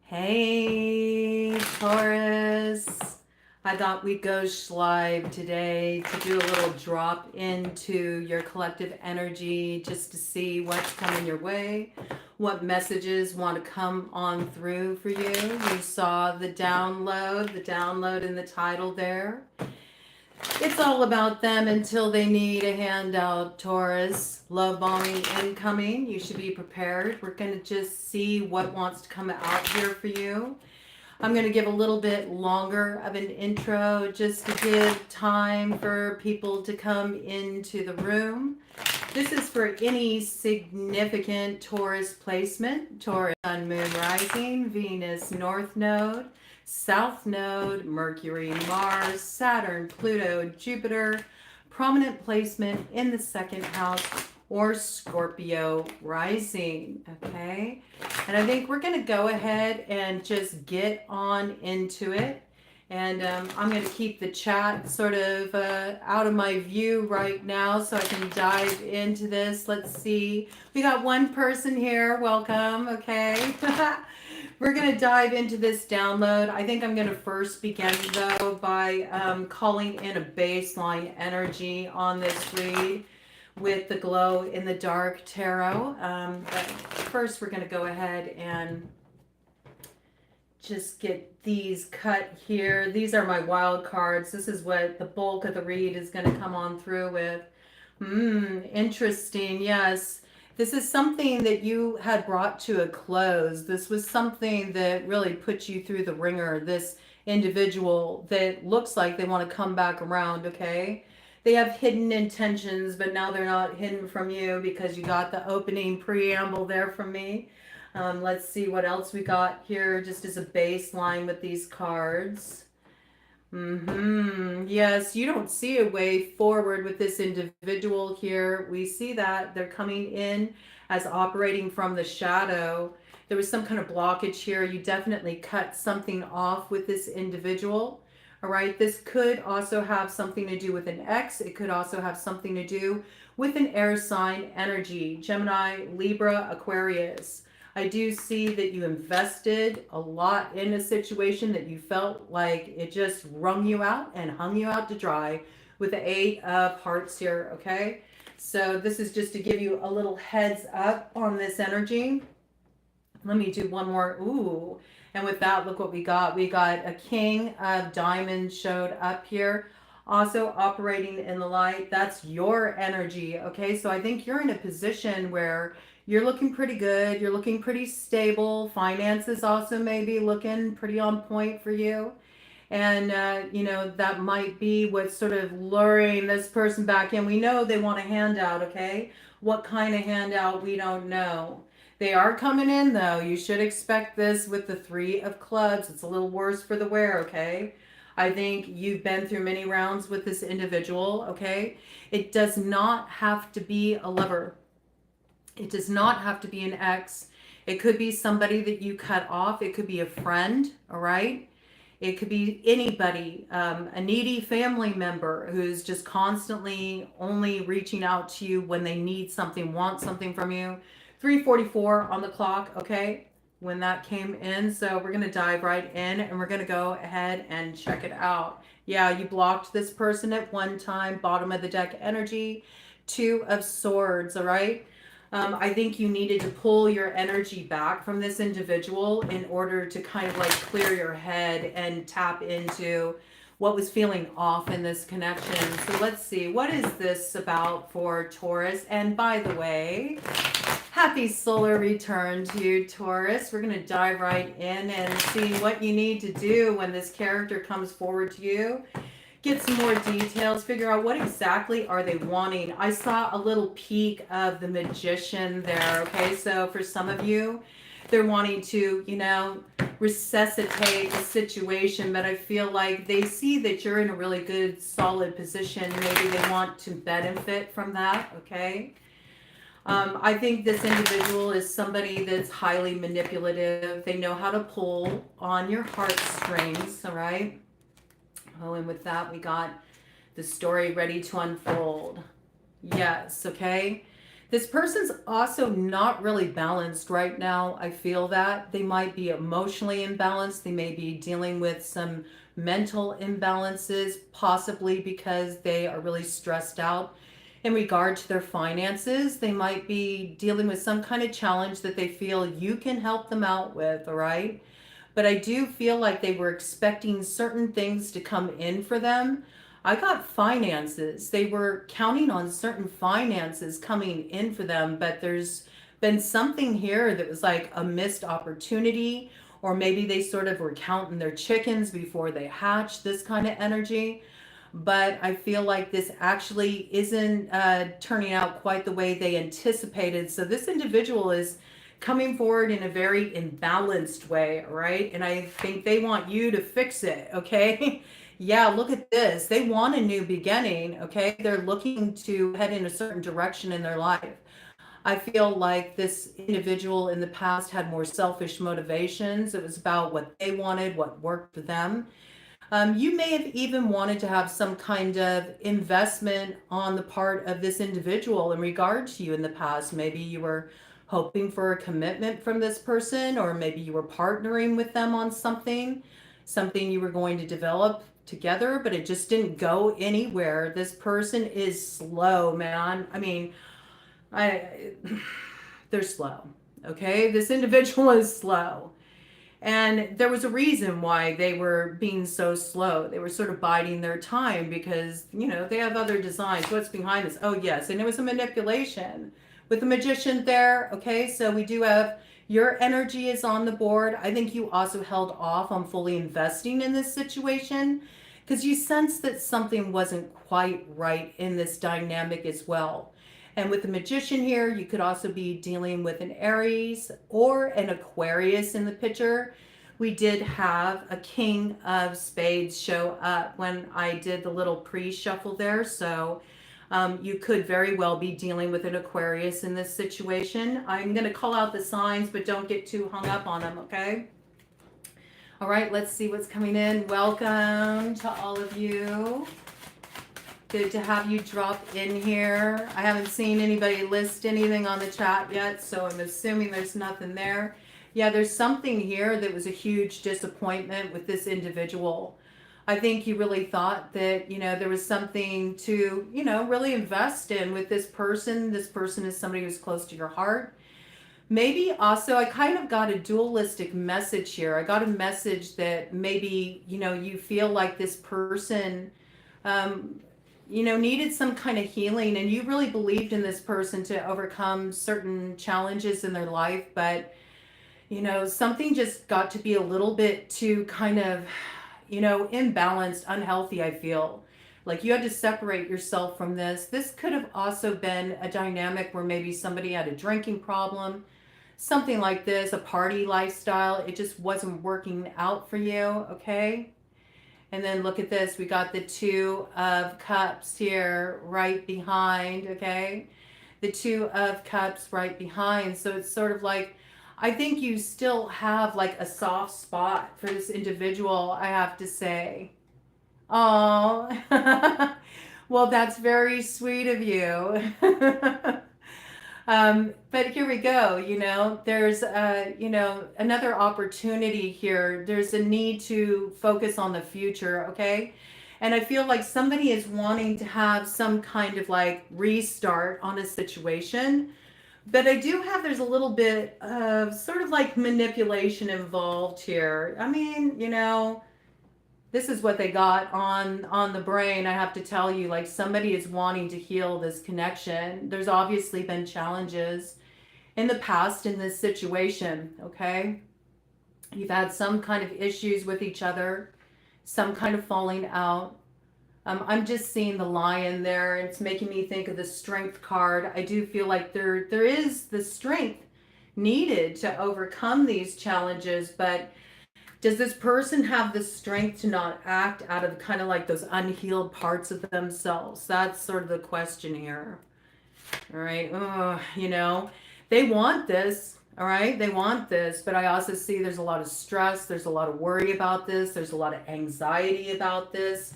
Hey, Taurus. I thought we'd go live today to do a little drop into your collective energy just to see what's coming your way, what messages want to come on through for you. You saw the download in the title there. It's all about them until they need a handout, Taurus. Love bombing incoming. You should be prepared. We're going to just see what wants to come out here for you. I'm going to give a little bit longer of an intro just to give time for people to come into the room. This is for any significant Taurus placement. Taurus Sun, Moon, Rising, Venus, North Node, South Node, Mercury, Mars, Saturn, Pluto, Jupiter, prominent placement in the second house, or Scorpio rising, okay? And I think we're gonna go ahead and just get on into it. And I'm gonna keep the chat sort of out of my view right now so I can dive into this. Let's see, we got one person here, welcome, okay? We're going to dive into this download. I think I'm going to first begin, though, by calling in a baseline energy on this read with the Glow in the Dark Tarot. But first, we're going to go ahead and just get these cut here. These are my wild cards. This is what the bulk of the read is going to come on through with. Interesting, yes. This is something that you had brought to a close. This was something that really put you through the ringer. This individual that looks like they want to come back around, okay? They have hidden intentions, but now they're not hidden from you because you got the opening preamble there from me. Let's see what else we got here just as a baseline with these cards. Yes, you don't see a way forward with this individual here. We see that they're coming in as operating from the shadow. There was some kind of blockage here. You definitely cut something off with this individual. All right, this could also have something to do with an ex. It could also have something to do with an air sign energy, Gemini, Libra, Aquarius. I do see that you invested a lot in a situation that you felt like it just wrung you out and hung you out to dry with the 8 of Hearts here, okay? So this is just to give you a little heads up on this energy. Let me do one more. Ooh, and with that, look what we got. We got a King of Diamonds showed up here, also operating in the light. That's your energy, okay? So I think you're in a position where you're looking pretty good. You're looking pretty stable. Finances also may be looking pretty on point for you. And, you know, that might be what's sort of luring this person back in. We know they want a handout, okay? What kind of handout, we don't know. They are coming in, though. You should expect this with the 3 of Clubs. It's a little worse for the wear, okay? I think you've been through many rounds with this individual, okay? It does not have to be a lover. It does not have to be an ex. It could be somebody that you cut off. It could be a friend, all right? It could be anybody, a needy family member who's just constantly only reaching out to you when they need something, want something from you. 3:44 on the clock, okay, when that came in. So we're going to dive right in and we're going to go ahead and check it out. Yeah, you blocked this person at one time, bottom of the deck energy, 2 of Swords, all right? I think you needed to pull your energy back from this individual in order to kind of like clear your head and tap into what was feeling off in this connection. So let's see, what is this about for Taurus? And by the way, happy solar return to you, Taurus. We're going to dive right in and see what you need to do when this character comes forward to you. Get some more details, figure out what exactly are they wanting. I saw a little peek of the Magician there, okay? So for some of you, they're wanting to, you know, resuscitate the situation, but I feel like they see that you're in a really good, solid position. Maybe they want to benefit from that, okay? I think this individual is somebody that's highly manipulative. They know how to pull on your heartstrings, all right? Oh, and with that, we got the story ready to unfold. Yes, okay? This person's also not really balanced right now. I feel that they might be emotionally imbalanced. They may be dealing with some mental imbalances, possibly because they are really stressed out in regard to their finances. They might be dealing with some kind of challenge that they feel you can help them out with, all right? But I do feel like they were expecting certain things to come in for them. I got finances. They were counting on certain finances coming in for them, but there's been something here that was like a missed opportunity, or maybe they sort of were counting their chickens before they hatched, this kind of energy. But I feel like this actually isn't turning out quite the way they anticipated. So this individual is coming forward in a very imbalanced way, right? And I think they want you to fix it, okay? Yeah, look at this. They want a new beginning, okay? They're looking to head in a certain direction in their life. I feel like this individual in the past had more selfish motivations. It was about what they wanted, what worked for them. You may have even wanted to have some kind of investment on the part of this individual in regard to you in the past. Maybe you were hoping for a commitment from this person, or maybe you were partnering with them on something you were going to develop together, but it just didn't go anywhere. This person is slow, man. I mean, I they're slow. Okay? This individual is slow. And there was a reason why they were being so slow. They were sort of biding their time because, they have other designs. What's behind this? Oh, yes. And it was a manipulation with the magician there. Okay. So we do have your energy is on the board. I think you also held off on fully investing in this situation because you sensed that something wasn't quite right in this dynamic as well. And with the magician here, you could also be dealing with an Aries or an Aquarius in the picture. We did have a King of Spades show up when I did the little pre-shuffle there. So you could very well be dealing with an Aquarius in this situation. I'm going to call out the signs, but don't get too hung up on them, okay? All right, let's see what's coming in. Welcome to all of you. Good to have you drop in here. I haven't seen anybody list anything on the chat yet, so I'm assuming there's nothing there. Yeah, there's something here that was a huge disappointment with this individual. I think you really thought that, there was something to, really invest in with this person. This person is somebody who's close to your heart. Maybe also I kind of got a dualistic message here. I got a message that maybe, you feel like this person, needed some kind of healing, and you really believed in this person to overcome certain challenges in their life, but something just got to be a little bit too kind of, imbalanced, unhealthy. I feel like you had to separate yourself from this. This could have also been a dynamic where maybe somebody had a drinking problem, something like this, a party lifestyle. It just wasn't working out for you, okay? And then look at this. We got the Two of Cups here right behind, okay? The Two of Cups right behind. So it's sort of like, I think you still have like a soft spot for this individual, I have to say. Oh, well, that's very sweet of you. But here we go, there's, another opportunity here. There's a need to focus on the future, okay? And I feel like somebody is wanting to have some kind of like restart on a situation. But I do have, there's a little bit of sort of like manipulation involved here. I mean, this is what they got on the brain. I have to tell you, like, somebody is wanting to heal this connection. There's obviously been challenges in the past in this situation, okay? You've had some kind of issues with each other, some kind of falling out. I'm just seeing the Lion there. It's making me think of the Strength card. I do feel like there is the strength needed to overcome these challenges, but does this person have the strength to not act out of kind of like those unhealed parts of themselves? That's sort of the question here. All right. They want this. All right. They want this. But I also see there's a lot of stress. There's a lot of worry about this. There's a lot of anxiety about this.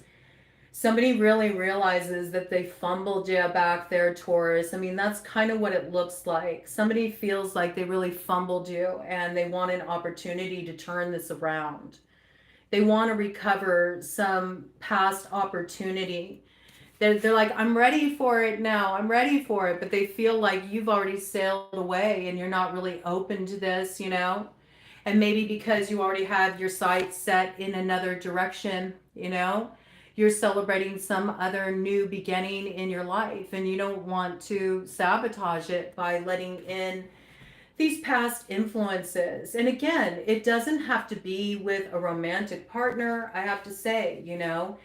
Somebody really realizes that they fumbled you back there, Taurus. I mean, that's kind of what it looks like. Somebody feels like they really fumbled you and they want an opportunity to turn this around. They want to recover some past opportunity. They're like, I'm ready for it now. I'm ready for it. But they feel like you've already sailed away and you're not really open to this, you know? And maybe because you already have your sights set in another direction, you know? You're celebrating some other new beginning in your life and you don't want to sabotage it by letting in these past influences. And again, it doesn't have to be with a romantic partner, I have to say, you know.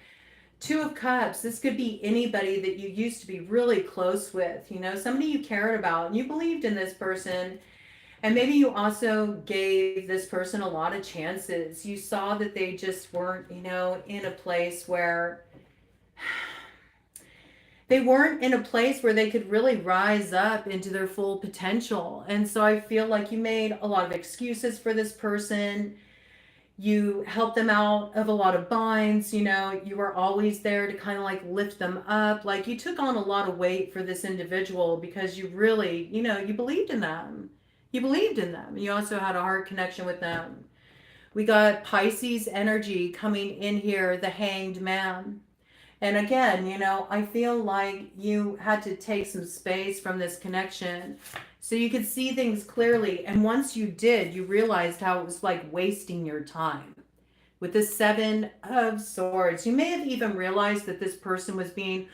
Two of Cups, this could be anybody that you used to be really close with, you know, somebody you cared about and you believed in this person. And maybe you also gave this person a lot of chances. You saw that they just weren't, you know, in a place where they could really rise up into their full potential. And so I feel like you made a lot of excuses for this person. You helped them out of a lot of binds, you know, you were always there to kind of like lift them up. Like you took on a lot of weight for this individual because you really, you know, you believed in them. You believed in them. You also had a heart connection with them. We got Pisces energy coming in here, the Hanged Man. And again, you know, I feel like you had to take some space from this connection so you could see things clearly. And once you did, you realized how it was like wasting your time. With the Seven of Swords, you may have even realized that this person was being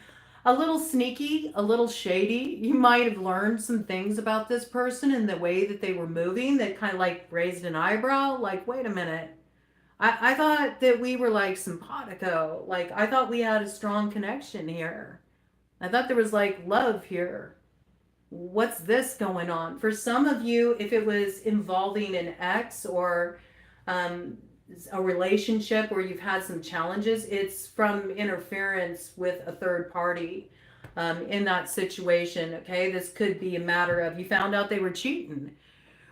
a little sneaky, a little shady. You might have learned some things about this person and the way that they were moving that kind of like raised an eyebrow. Like, wait a minute. I thought that we were like simpatico. Like, I thought we had a strong connection here. I thought there was like love here. What's this going on? For some of you, if it was involving an ex or um, a relationship where you've had some challenges, it's from interference with a third party in that situation. Okay, this could be a matter of you found out they were cheating,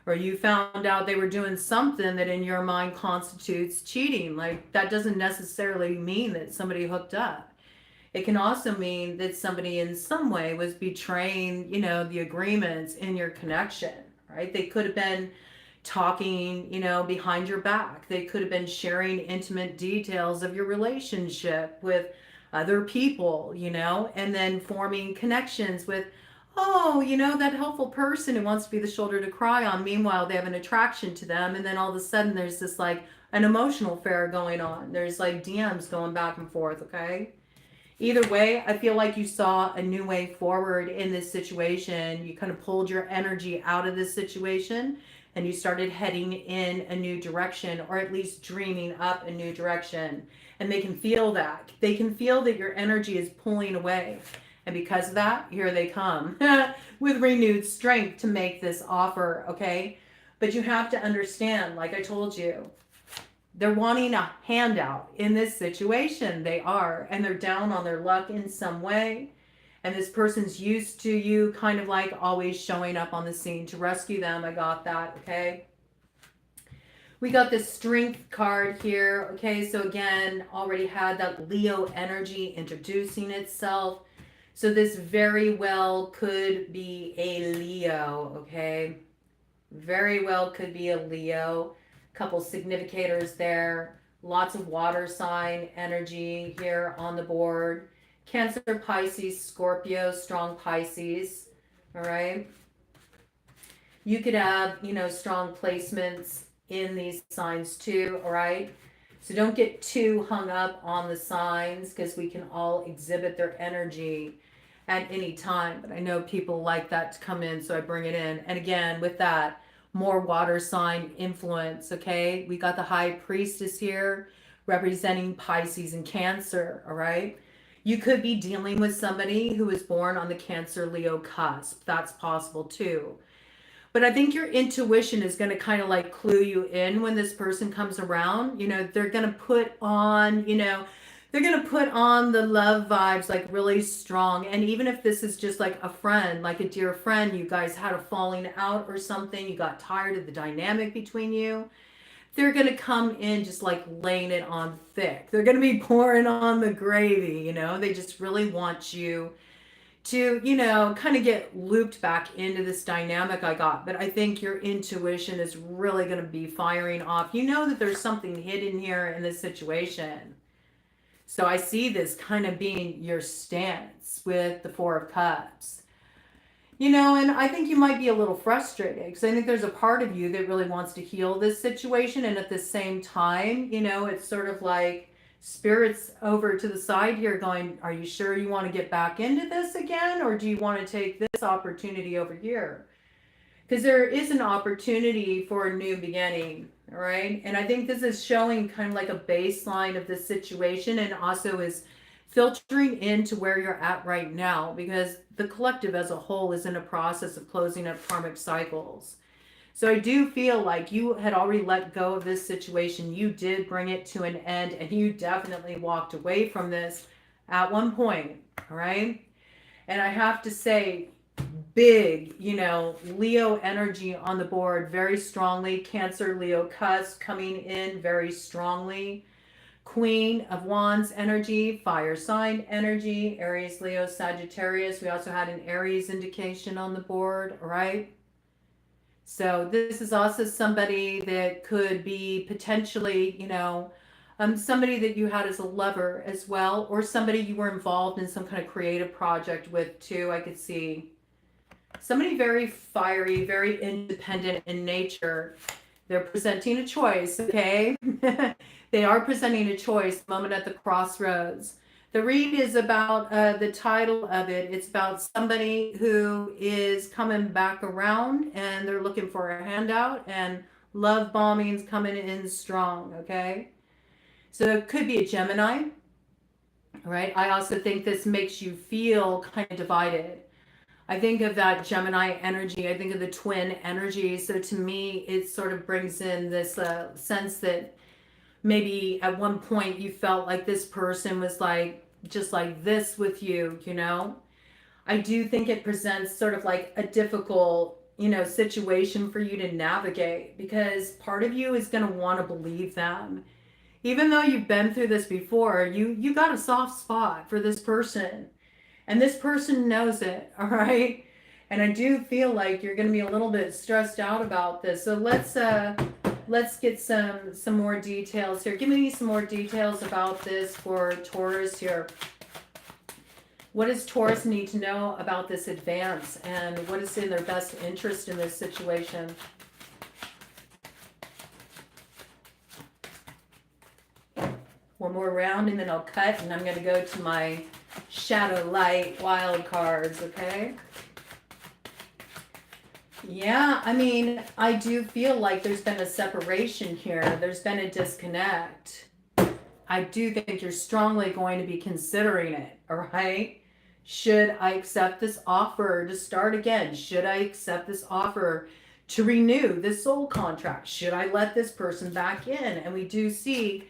or you found out they were doing something that in your mind constitutes cheating. Like that doesn't necessarily mean that somebody hooked up. It can also mean that somebody in some way was betraying, you know, the agreements in your connection, right? They could have been talking, you know, behind your back. They could have been sharing intimate details of your relationship with other people, you know, and then forming connections with, oh, you know, that helpful person who wants to be the shoulder to cry on. Meanwhile, they have an attraction to them. And then all of a sudden there's this like an emotional affair going on. There's like DMs going back and forth, okay? Either way, I feel like you saw a new way forward in this situation. You kind of pulled your energy out of this situation and you started heading in a new direction, or at least dreaming up a new direction. And they can feel that. They can feel that your energy is pulling away. And because of that, here they come with renewed strength to make this offer, okay? But you have to understand, like I told you, they're wanting a handout in this situation. They are, and they're down on their luck in some way. And this person's used to you kind of like always showing up on the scene to rescue them. I got that, okay? We got the Strength card here, okay? So again, already had that Leo energy introducing itself. So this very well could be a Leo, okay? Very well could be a Leo. Couple significators there. Lots of water sign energy here on the board. Cancer, Pisces, Scorpio, strong Pisces. All right. You could have, you know, strong placements in these signs too. All right. So don't get too hung up on the signs because we can all exhibit their energy at any time. But I know people like that to come in, so I bring it in. And again, with that, more water sign influence, okay? We got the High Priestess here representing Pisces and Cancer, all right? You could be dealing with somebody who was born on the Cancer-Leo cusp. That's possible too. But I think your intuition is going to kind of like clue you in when this person comes around. You know, they're going to put on, you know, they're going to put on the love vibes like really strong. And even if this is just like a friend, like a dear friend, you guys had a falling out or something, you got tired of the dynamic between you, they're going to come in just like laying it on thick. They're going to be pouring on the gravy, you know. They just really want you to, you know, kind of get looped back into this dynamic I got. But I think your intuition is really going to be firing off. You know that there's something hidden here in this situation. So I see this kind of being your stance with the Four of Cups. You know, and I think you might be a little frustrated because I think there's a part of you that really wants to heal this situation. And at the same time, you know, it's sort of like spirits over to the side here going, are you sure you want to get back into this again? Or do you want to take this opportunity over here? Because there is an opportunity for a new beginning, all right? And I think this is showing kind of like a baseline of the situation, and also is filtering into where you're at right now, because the collective as a whole is in a process of closing up karmic cycles. So I do feel like you had already let go of this situation. You did bring it to an end, and you definitely walked away from this at one point, all right? And I have to say, big, you know, Leo energy on the board very strongly. Cancer, Leo, cusp coming in very strongly. Queen of Wands energy, fire sign energy, Aries, Leo, Sagittarius. We also had an Aries indication on the board, all right? So this is also somebody that could be potentially, you know, somebody that you had as a lover as well, or somebody you were involved in some kind of creative project with too. I could see somebody very fiery, very independent in nature. They're presenting a choice, okay? They are presenting a choice, moment at the crossroads. The read is about the title of it. It's about somebody who is coming back around and they're looking for a handout, and love bombing's coming in strong, okay? So it could be a Gemini, right? I also think this makes you feel kind of divided. I think of that Gemini energy. I think of the twin energy. So to me, it sort of brings in this sense that maybe at one point you felt like this person was like, just like this with you, you know? I do think it presents sort of like a difficult, you know, situation for you to navigate, because part of you is going to want to believe them. Even though you've been through this before, you got a soft spot for this person. And this person knows it, all right? And I do feel like you're going to be a little bit stressed out about this. So let's get some more details here. Give me some more details about this for Taurus here. What does Taurus need to know about this advance, and what is in their best interest in this situation? One more round and then I'll cut, and I'm going to go to my shadow light wild cards, okay? Yeah, I mean, I do feel like there's been a separation here. There's been a disconnect. I do think you're strongly going to be considering it, all right? Should I accept this offer to start again? Should I accept this offer to renew this soul contract? Should I let this person back in? And we do see,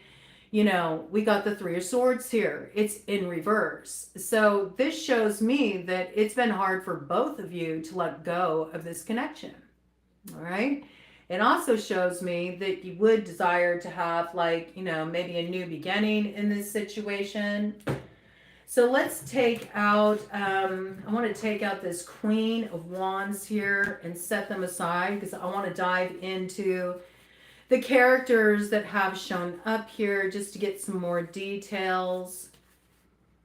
you know, we got the Three of Swords here. It's in reverse. So this shows me that it's been hard for both of you to let go of this connection. All right. It also shows me that you would desire to have, like, you know, maybe a new beginning in this situation. So let's take out, I want to take out this Queen of Wands here and set them aside, because I want to dive into the characters that have shown up here just to get some more details.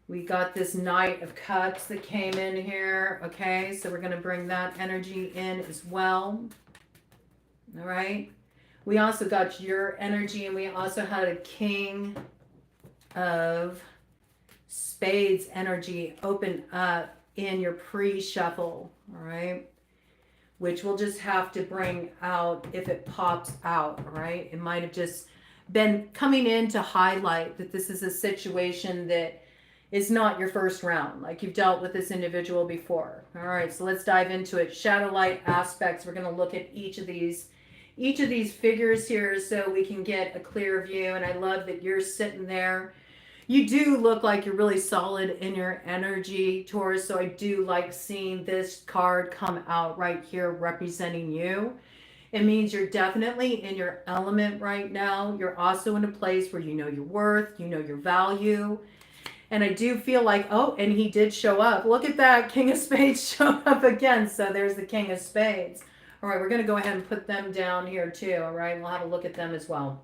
We got this Knight of Cups that came in here. Okay, so we're going to bring that energy in as well. All right. We also got your energy, and we also had a King of Spades energy open up in your pre-shuffle. All right. Which we'll just have to bring out if it pops out, right? It might have just been coming in to highlight that this is a situation that is not your first round, like you've dealt with this individual before. All right, so let's dive into it. Shadow light aspects. We're going to look at each of these figures here so we can get a clear view. And I love that you're sitting there. You do look like you're really solid in your energy, Taurus. So I do like seeing this card come out right here representing you. It means you're definitely in your element right now. You're also in a place where you know your worth, you know your value. And I do feel like, oh, and he did show up. Look at that. King of Spades showed up again. So there's the King of Spades. All right, we're going to go ahead and put them down here too. All right, we'll have a look at them as well.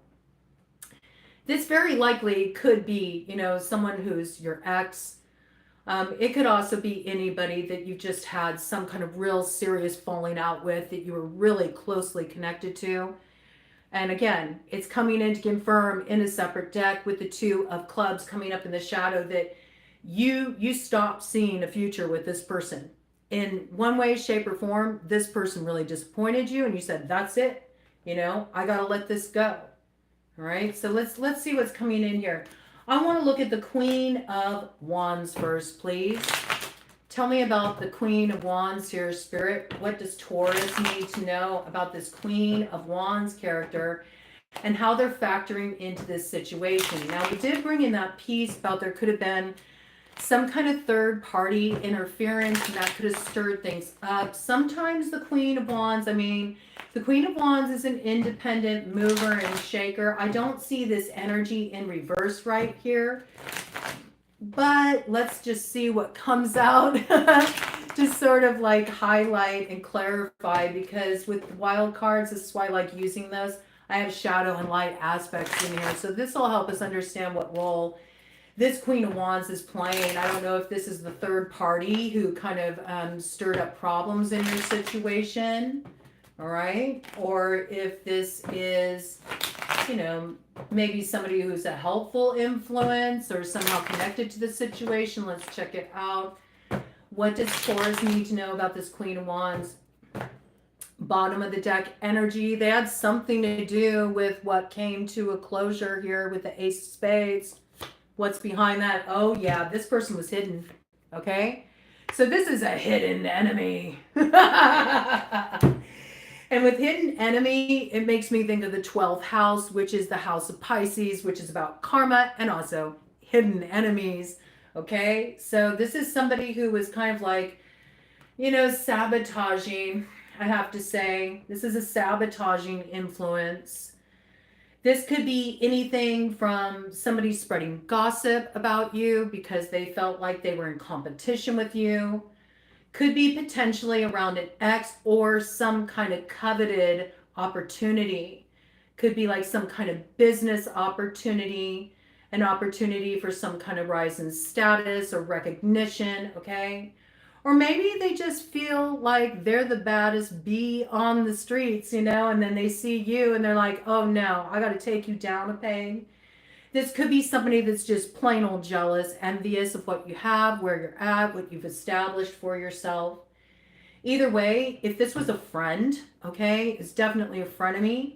This very likely could be, you know, someone who's your ex. It could also be anybody that you just had some kind of real serious falling out with, that you were really closely connected to. And again, it's coming in to confirm in a separate deck with the Two of Clubs coming up in the shadow that you stop seeing a future with this person. In one way, shape, or form, this person really disappointed you and you said, that's it. You know, I gotta let this go. All right, so let's see what's coming in here. I want to look at the Queen of Wands first, please. Tell me about the Queen of Wands here, Spirit. What does Taurus need to know about this Queen of Wands character and how they're factoring into this situation? Now, we did bring in that piece about there could have been some kind of third party interference and that could have stirred things up. Sometimes the Queen of Wands, I mean, the Queen of Wands is an independent mover and shaker. I don't see this energy in reverse right here. But let's just see what comes out. Just sort of like highlight and clarify, because with wild cards, this is why I like using those. I have shadow and light aspects in here. So this will help us understand what role this Queen of Wands is playing. I don't know if this is the third party who kind of stirred up problems in your situation. All right. Or if this is, you know, maybe somebody who's a helpful influence or somehow connected to the situation. Let's check it out. What does Taurus need to know about this Queen of Wands? Bottom of the deck energy. They had something to do with what came to a closure here with the Ace of Spades. What's behind that? Oh, yeah, this person was hidden. Okay? So this is a hidden enemy. And with hidden enemy, it makes me think of the 12th house, which is the house of Pisces, which is about karma and also hidden enemies. Okay, so this is somebody who was kind of like, you know, sabotaging, I have to say. This is a sabotaging influence. This could be anything from somebody spreading gossip about you because they felt like they were in competition with you. Could be potentially around an ex or some kind of coveted opportunity. Could be like some kind of business opportunity, an opportunity for some kind of rise in status or recognition, okay? Or maybe they just feel like they're the baddest bee on the streets, you know, and then they see you and they're like, oh no, I got to take you down a peg. This could be somebody that's just plain old jealous, envious of what you have, where you're at, what you've established for yourself. Either way, if this was a friend, okay, it's definitely a frenemy.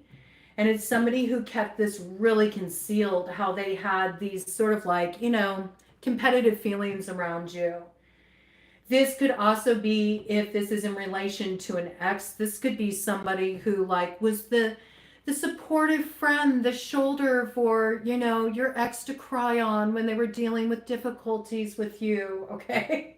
And it's somebody who kept this really concealed, how they had these sort of like, you know, competitive feelings around you. This could also be, if this is in relation to an ex, this could be somebody who like was the supportive friend, the shoulder for, you know, your ex to cry on when they were dealing with difficulties with you, okay?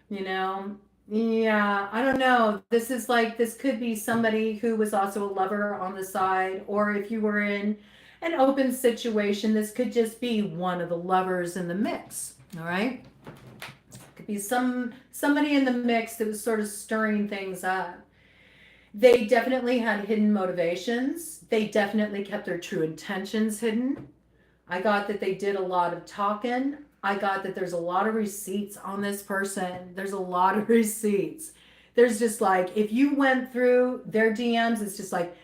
You know, yeah, I don't know. This is like, this could be somebody who was also a lover on the side, or if you were in an open situation, this could just be one of the lovers in the mix, all right? Could be somebody in the mix that was sort of stirring things up. They definitely had hidden motivations. They definitely kept their true intentions hidden. I got that they did a lot of talking. I got that there's a lot of receipts on this person. There's a lot of receipts. There's just like, if you went through their DMs, it's just like,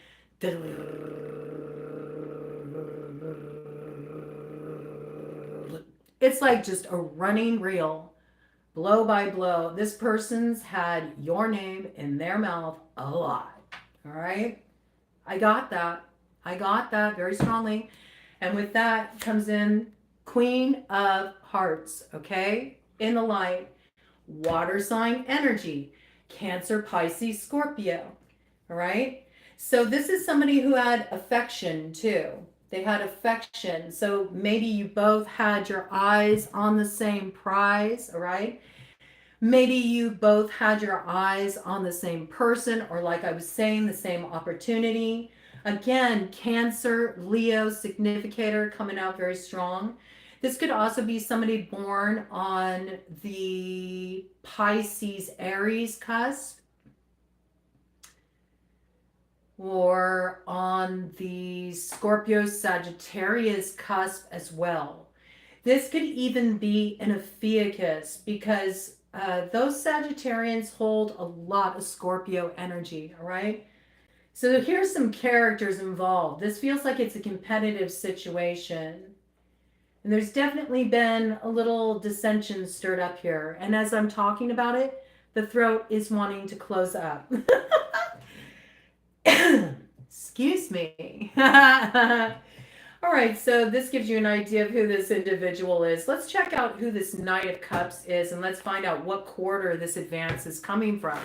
it's like just a running reel. Blow by blow, this person's had your name in their mouth a lot. All right? I got that. I got that very strongly. And with that comes in Queen of Hearts, okay? In the light, water sign energy, Cancer, Pisces, Scorpio. All right? So this is somebody who had affection too. They had affection. So maybe you both had your eyes on the same prize, all right? Maybe you both had your eyes on the same person, or like I was saying, the same opportunity. Again, Cancer, Leo, significator coming out very strong. This could also be somebody born on the Pisces Aries cusp, or on the Scorpio Sagittarius cusp as well. This could even be an Ophiuchus, because those Sagittarians hold a lot of Scorpio energy, all right? So here's some characters involved. This feels like it's a competitive situation. And there's definitely been a little dissension stirred up here. And as I'm talking about it, the throat is wanting to close up. Excuse me. All right, so this gives you an idea of who this individual is. Let's check out who this Knight of Cups is, and let's find out what quarter this advance is coming from.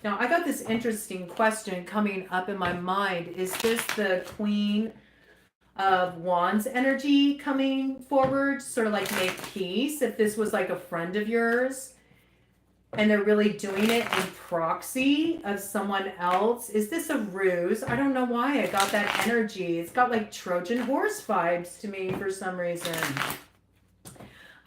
Now, I got this interesting question coming up in my mind. Is this the Queen of Wands energy coming forward, sort of like make peace? If this was like a friend of yours, and they're really doing it in proxy of someone else. Is this a ruse? I don't know why I got that energy. It's got like Trojan horse vibes to me for some reason.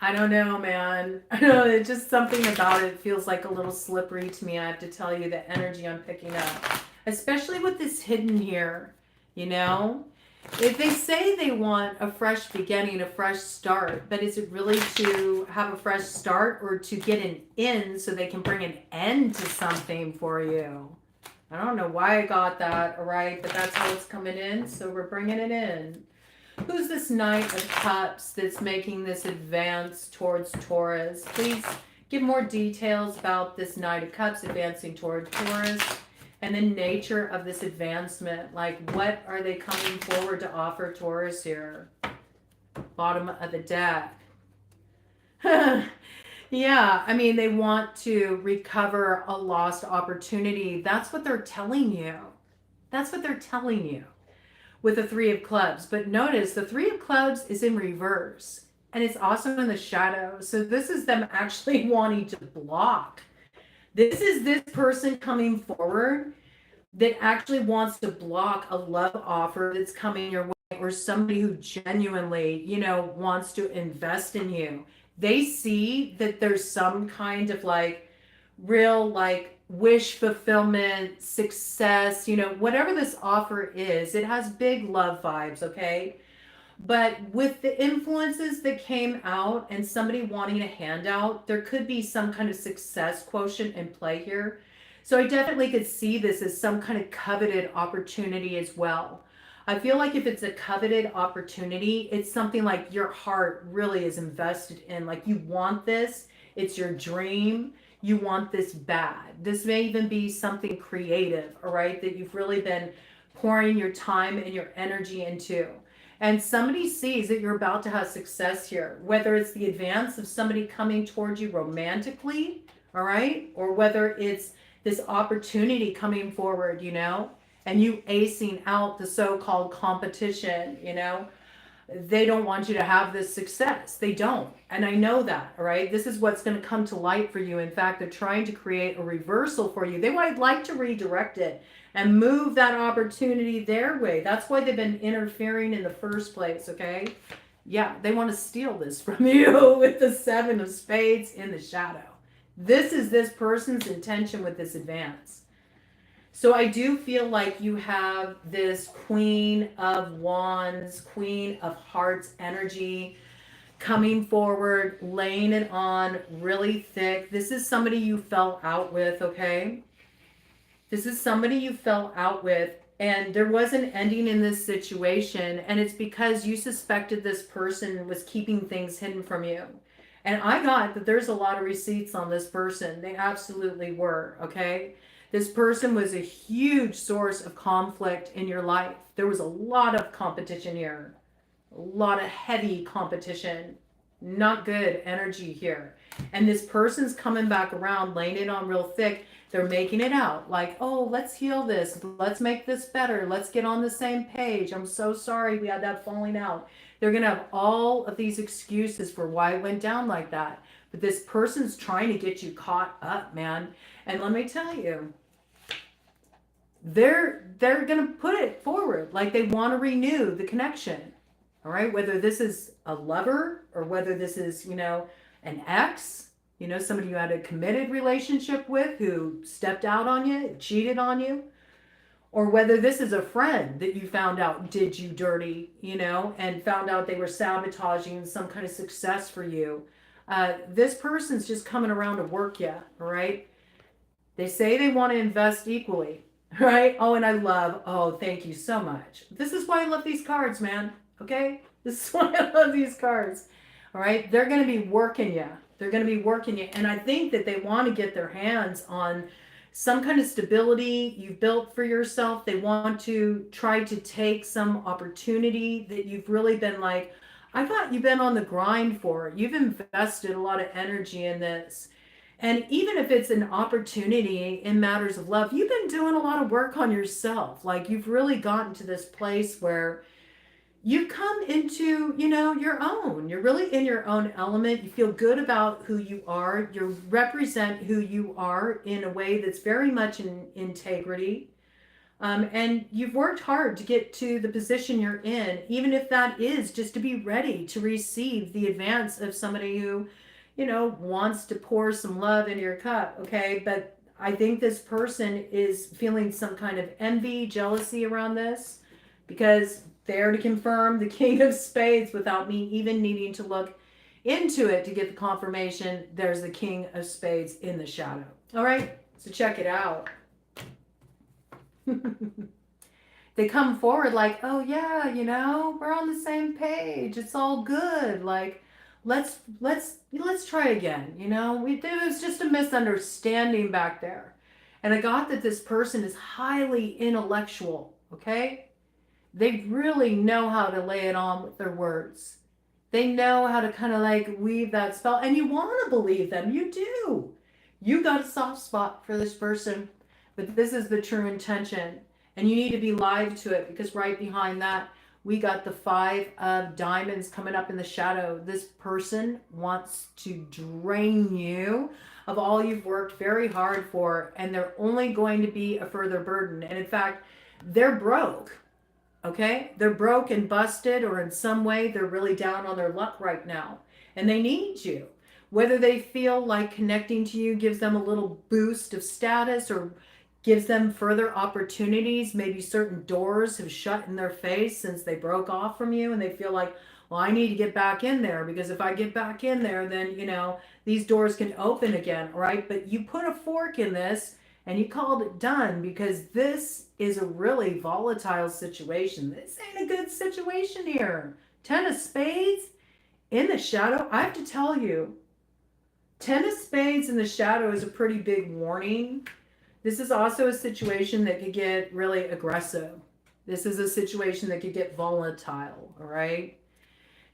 I don't know, man. I know, it's just something about it feels like a little slippery to me. I have to tell you, the energy I'm picking up, especially with this hidden here, you know? If they say they want a fresh beginning, a fresh start, but is it really to have a fresh start or to get an in so they can bring an end to something for you? I don't know why I got that, all right, but that's how it's coming in, so we're bringing it in. Who's this Knight of Cups that's making this advance towards Taurus? Please give more details about this Knight of Cups advancing toward Taurus. And the nature of this advancement, like what are they coming forward to offer Taurus here? Bottom of the deck. Yeah, I mean, they want to recover a lost opportunity. That's what they're telling you. That's what they're telling you with the Three of Clubs. But notice the Three of Clubs is in reverse, and it's also in the shadow. So this is them actually wanting to block. This is this person coming forward that actually wants to block a love offer that's coming your way, or somebody who genuinely, you know, wants to invest in you. They see that there's some kind of like real like wish fulfillment, success, you know, whatever this offer is, it has big love vibes, okay? But with the influences that came out and somebody wanting a handout, there could be some kind of success quotient in play here. So I definitely could see this as some kind of coveted opportunity as well. I feel like if it's a coveted opportunity, it's something like your heart really is invested in. Like you want this, it's your dream, you want this bad. This may even be something creative, all right, that you've really been pouring your time and your energy into. And somebody sees that you're about to have success here, whether it's the advance of somebody coming towards you romantically, all right, or whether it's this opportunity coming forward, you know, and you acing out the so-called competition, you know. They don't want you to have this success. They don't. And I know that, all right? This is what's going to come to light for you. In fact, they're trying to create a reversal for you. They might like to redirect it and move that opportunity their way. That's why they've been interfering in the first place, okay? Yeah, they want to steal this from you with the Seven of Spades in the shadow. This is this person's intention with this advance. So I do feel like you have this Queen of Wands, Queen of Hearts energy coming forward, laying it on really thick. This is somebody you fell out with, okay? This is somebody you fell out with, and there was an ending in this situation, and it's because you suspected this person was keeping things hidden from you. And I got that there's a lot of receipts on this person. They absolutely were, okay? This person was a huge source of conflict in your life. There was a lot of competition here, a lot of heavy competition, not good energy here. And this person's coming back around, laying it on real thick. They're making it out like, oh, let's heal this. Let's make this better. Let's get on the same page. I'm so sorry we had that falling out. They're going to have all of these excuses for why it went down like that. But this person's trying to get you caught up, man. And let me tell you, they're going to put it forward like they want to renew the connection. All right, whether this is a lover or whether this is, an ex, somebody you had a committed relationship with who stepped out on you, cheated on you, or whether this is a friend that you found out did you dirty, and found out they were sabotaging some kind of success for you. This person's just coming around to work you, all right? They say they want to invest equally, right? Oh, and thank you so much. This is why I love these cards, man, okay? This is why I love these cards, all right? They're going to be working you. They're going to be working you. And I think that they want to get their hands on some kind of stability you've built for yourself. They want to try to take some opportunity that you've really been like, I thought you've been on the grind for. You've invested a lot of energy in this. And even if it's an opportunity in matters of love, you've been doing a lot of work on yourself. Like you've really gotten to this place where you've come into, your own. You're really in your own element. You feel good about who you are. You represent who you are in a way that's very much in integrity. And you've worked hard to get to the position you're in, even if that is just to be ready to receive the advance of somebody who, wants to pour some love into your cup, okay? But I think this person is feeling some kind of envy, jealousy around this, because they're to confirm the King of Spades without me even needing to look into it to get the confirmation. There's the King of Spades in the shadow. All right, so check it out. They come forward like, oh yeah, we're on the same page. It's all good. Like, let's try again. There was just a misunderstanding back there. And I got that this person is highly intellectual, okay? They really know how to lay it on with their words. They know how to kind of like weave that spell. And you want to believe them. You do. You got a soft spot for this person. But this is the true intention. And you need to be live to it, because right behind that, we got the 5 of diamonds coming up in the shadow. This person wants to drain you of all you've worked very hard for, and they're only going to be a further burden. And in fact, they're broke, okay? They're broke and busted, or in some way, they're really down on their luck right now, and they need you. Whether they feel like connecting to you gives them a little boost of status or gives them further opportunities. Maybe certain doors have shut in their face since they broke off from you, and they feel like, well, I need to get back in there, because if I get back in there, then, these doors can open again, right? But you put a fork in this and you called it done, because this is a really volatile situation. This ain't a good situation here. 10 of Spades in the shadow. I have to tell you, 10 of Spades in the shadow is a pretty big warning. This is also a situation that could get really aggressive. This is a situation that could get volatile, all right?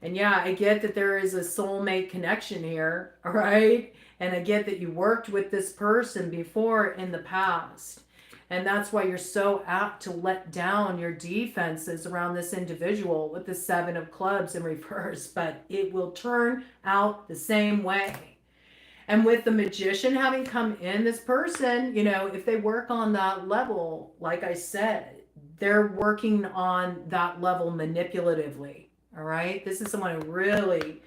And yeah, I get that there is a soulmate connection here, all right? And I get that you worked with this person before in the past. And that's why you're so apt to let down your defenses around this individual with the 7 of clubs in reverse. But it will turn out the same way. And with the Magician having come in, this person, if they work on that level, like I said, they're working on that level manipulatively, all right? This is someone who really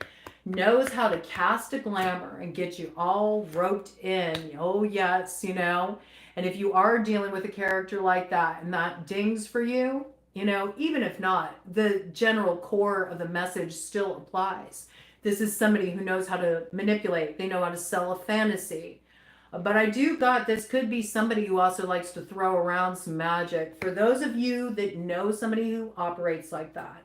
knows how to cast a glamour and get you all roped in. Oh, yes, And if you are dealing with a character like that and that dings for you, even if not, the general core of the message still applies. This is somebody who knows how to manipulate. They know how to sell a fantasy. But I do got this could be somebody who also likes to throw around some magic. For those of you that know somebody who operates like that,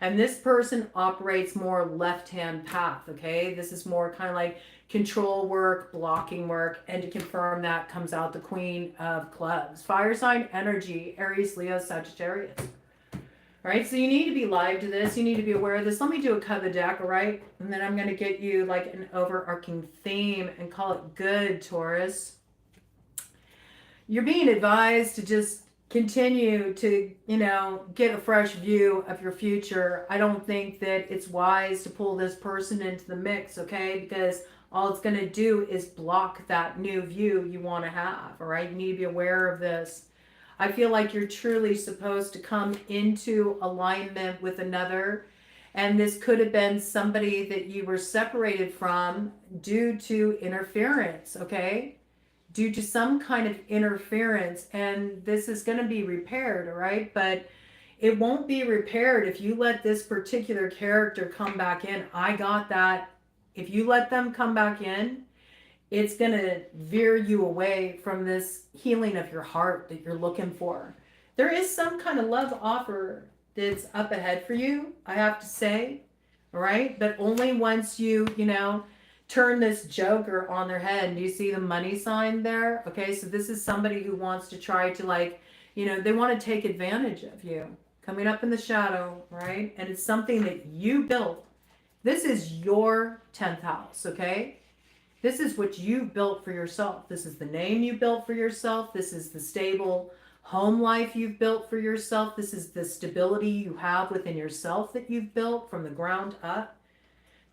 and this person operates more left-hand path, okay? This is more kind of like control work, blocking work, and to confirm that comes out the Queen of Clubs. Fire sign energy, Aries, Leo, Sagittarius. All right, so you need to be live to this. You need to be aware of this. Let me do a cut of the deck, all right? And then I'm going to get you like an overarching theme and call it good, Taurus. You're being advised to just continue to, get a fresh view of your future. I don't think that it's wise to pull this person into the mix, okay? Because all it's going to do is block that new view you want to have. All right. You need to be aware of this. I feel like you're truly supposed to come into alignment with another. And this could have been somebody that you were separated from due to interference. Okay. Due to some kind of interference. And this is going to be repaired. All right. But it won't be repaired if you let this particular character come back in. I got that. If you let them come back in, it's going to veer you away from this healing of your heart that you're looking for. There is some kind of love offer that's up ahead for you, I have to say. All right. But only once you turn this joker on their head. And do you see the money sign there? Okay. So this is somebody who wants to try to they want to take advantage of you. Coming up in the shadow, right? And it's something that you built. This is your 10th house, okay? This is what you built for yourself. This is the name you built for yourself. This is the stable home life you've built for yourself. This is the stability you have within yourself that you've built from the ground up.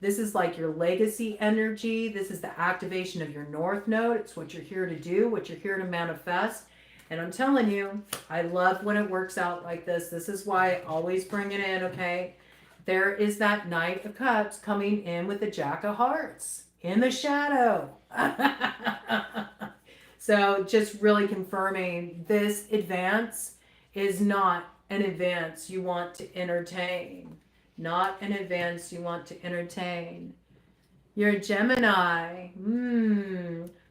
This is like your legacy energy. This is the activation of your North Node. It's what you're here to do, what you're here to manifest. And I'm telling you, I love when it works out like this. This is why I always bring it in, okay? There is that Knight of Cups coming in with the Jack of Hearts in the shadow. So just really confirming this advance is not an advance you want to entertain. Not an advance you want to entertain. You're a Gemini.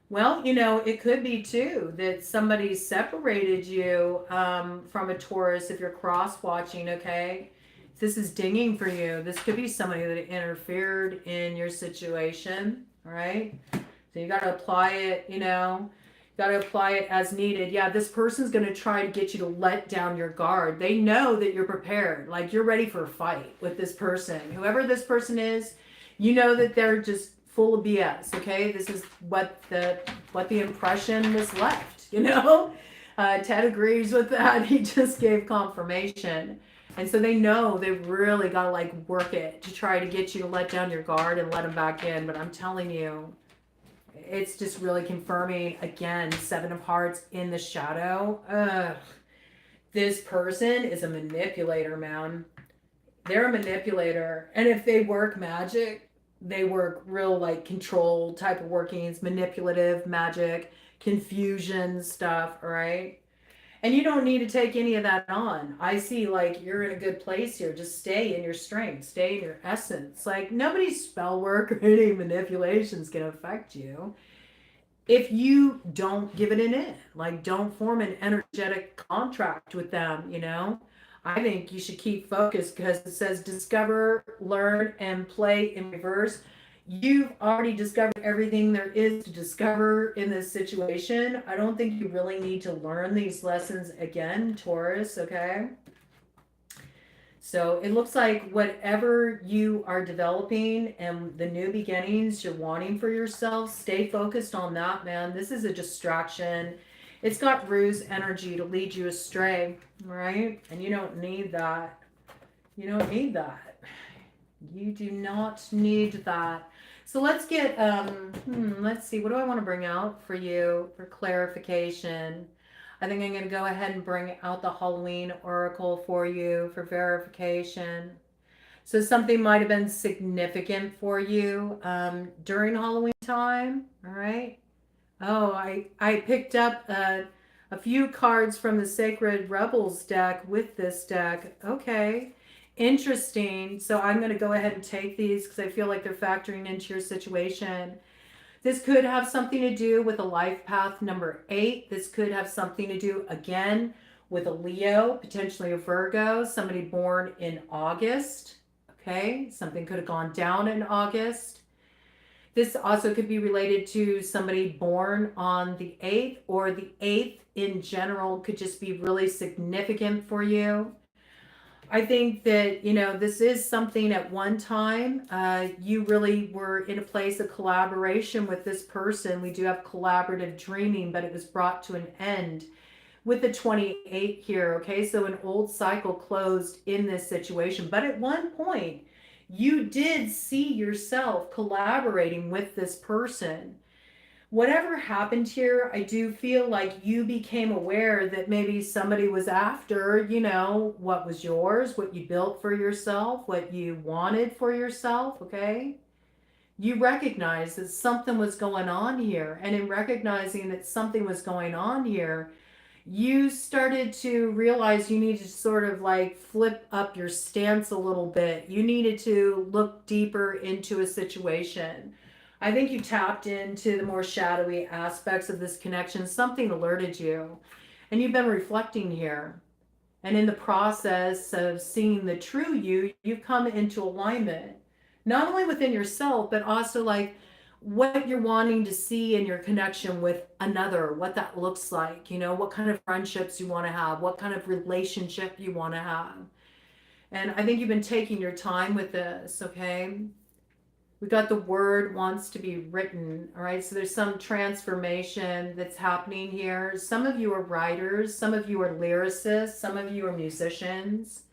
Well, it could be too that somebody separated you from a Taurus if you're cross-watching, okay? This is dinging for you. This could be somebody that interfered in your situation, all right? So you got to apply it, got to apply it as needed. Yeah, this person's going to try to get you to let down your guard. They know that you're prepared, like you're ready for a fight with this person. Whoever this person is, you know that they're just full of BS, okay? This is what the impression was left, Ted agrees with that. He just gave confirmation. And so they know they've really got to work it to try to get you to let down your guard and let them back in. But I'm telling you, it's just really confirming, again, 7 of Hearts in the shadow. This person is a manipulator, man. They're a manipulator. And if they work magic, they work real control type of workings, manipulative magic, confusion stuff, all right? And you don't need to take any of that on. I see you're in a good place here. Just stay in your strength, stay in your essence. Nobody's spell work or any manipulations can affect you if you don't give it an in. Don't form an energetic contract with them, I think you should keep focused because it says discover, learn, and play in reverse. You've already discovered everything there is to discover in this situation. I don't think you really need to learn these lessons again, Taurus, okay? So it looks like whatever you are developing and the new beginnings you're wanting for yourself, stay focused on that, man. This is a distraction. It's got ruse energy to lead you astray, right? And you don't need that. You don't need that. You do not need that. So let's get, let's see, what do I want to bring out for you for clarification? I think I'm going to go ahead and bring out the Halloween Oracle for you for verification. So something might have been significant for you during Halloween time, all right? Oh, I picked up a few cards from the Sacred Rebels deck with this deck. Okay. Interesting. So I'm going to go ahead and take these because I feel like they're factoring into your situation. This could have something to do with a life path number 8. This could have something to do, again, with a Leo, potentially a Virgo, somebody born in August. Okay. Something could have gone down in August. This also could be related to somebody born on the 8th, or the 8th in general could just be really significant for you. I think that, this is something at one time, you really were in a place of collaboration with this person. We do have collaborative dreaming, but it was brought to an end with the 28 here. Okay. So an old cycle closed in this situation, but at one point You did see yourself collaborating with this person. Whatever happened here, I do feel like you became aware that maybe somebody was after, what was yours, what you built for yourself, what you wanted for yourself, okay? You recognized that something was going on here. And in recognizing that something was going on here, you started to realize you needed to sort of like flip up your stance a little bit. You needed to look deeper into a situation. I think you tapped into the more shadowy aspects of this connection. Something alerted you, and you've been reflecting here. And in the process of seeing the true you, you've come into alignment, not only within yourself, but also like what you're wanting to see in your connection with another, what that looks like, what kind of friendships you want to have, what kind of relationship you want to have. And I think you've been taking your time with this, okay? We got the word wants to be written, all right? So there's some transformation that's happening here. Some of you are writers, some of you are lyricists, some of you are musicians.